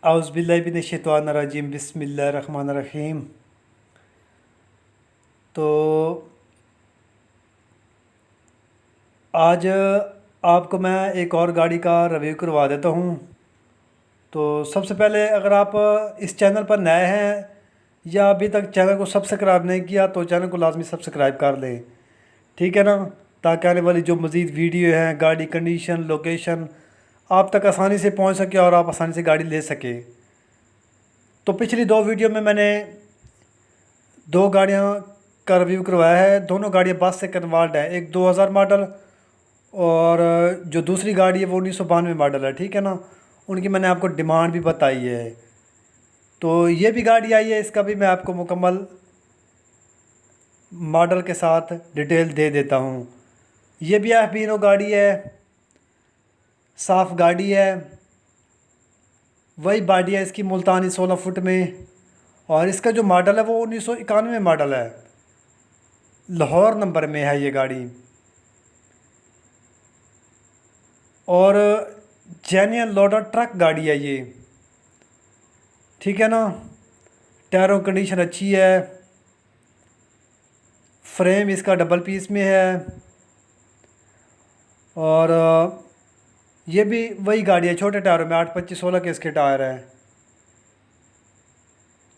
औज़ुबिल्लाहिमिनश्शैतानिर्रजीम बिस्मिल्लाहिर्रहमानिर्रहीम। तो आज आपको मैं एक और गाड़ी का रिव्यू करवा देता हूँ। तो सबसे पहले अगर आप इस चैनल पर नए हैं या अभी तक चैनल को सब्सक्राइब नहीं किया तो चैनल को लाजमी सब्सक्राइब कर लें, ठीक है ना, ताकि आने वाली जो मज़ीद वीडियो हैं, गाड़ी कंडीशन, लोकेशन आप तक आसानी से पहुँच सके और आप आसानी से गाड़ी ले सकें। तो पिछली दो वीडियो में मैंने दो गाड़ियाँ का रिव्यू करवाया है। दोनों गाड़ियाँ बस से कन्वर्ट है, एक 2000 मॉडल और जो दूसरी गाड़ी है वो 1992 मॉडल है, ठीक है ना। उनकी मैंने आपको डिमांड भी बताई है। तो ये भी गाड़ी आई है, इसका भी मैं आपको मुकम्मल मॉडल के साथ डिटेल दे देता हूँ। ये भी हीरो गाड़ी है, साफ़ गाड़ी है, वही बॉडी है इसकी मुल्तानी 16 फुट में। और इसका जो मॉडल है वो 1991 मॉडल है, लाहौर नंबर में है ये गाड़ी। और जेन्युइन लोडर ट्रक गाड़ी है ये, ठीक है ना। टायरों कंडीशन अच्छी है, फ्रेम इसका डबल पीस में है। और ये भी वही गाड़ी है, छोटे टायरों में 825/16 के इसके टायर हैं।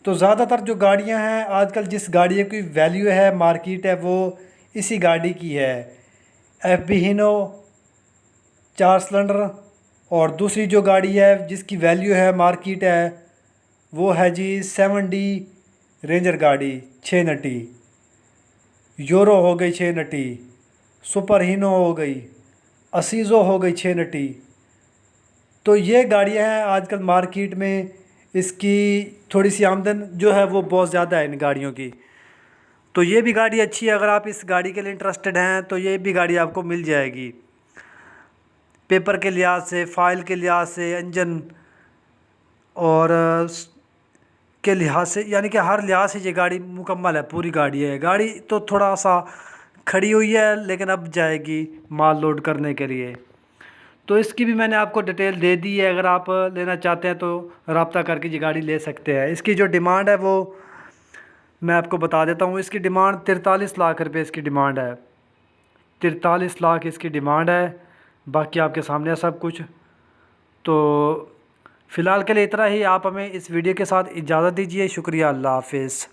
तो ज़्यादातर जो गाड़ियां हैं आजकल, जिस गाड़ी की वैल्यू है मार्केट है वो इसी गाड़ी की है, एफ बी हीनो 4 सिलेंडर। और दूसरी जो गाड़ी है जिसकी वैल्यू है मार्केट है वो है जी 7D रेंजर गाड़ी 6 नटी, यूरो हो गई 6 नटी, सुपर हीनो हो गई, असीज़ो हो गई 6 नटी। तो ये गाड़ियाँ हैं आजकल मार्केट में, इसकी थोड़ी सी आमदन जो है वो बहुत ज़्यादा है इन गाड़ियों की। तो ये भी गाड़ी अच्छी है, अगर आप इस गाड़ी के लिए इंटरेस्टेड हैं तो ये भी गाड़ी आपको मिल जाएगी। पेपर के लिहाज से, फ़ाइल के लिहाज से, इंजन और के लिहाज से, यानी कि हर लिहाज से ये गाड़ी मुकम्मल है, पूरी गाड़ी है। गाड़ी तो थोड़ा सा खड़ी हुई है लेकिन अब जाएगी माल लोड करने के लिए। तो इसकी भी मैंने आपको डिटेल दे दी है, अगर आप लेना चाहते हैं तो रब्ता करके ये गाड़ी ले सकते हैं। इसकी जो डिमांड है वो मैं आपको बता देता हूँ। इसकी डिमांड 43 लाख रुपए इसकी डिमांड है, 43 लाख इसकी डिमांड है। बाकी आपके सामने है सब कुछ। तो फ़िलहाल के लिए इतना ही। आप हमें इस वीडियो के साथ इजाज़त दीजिए। शुक्रिया, अल्लाह हाफिज़।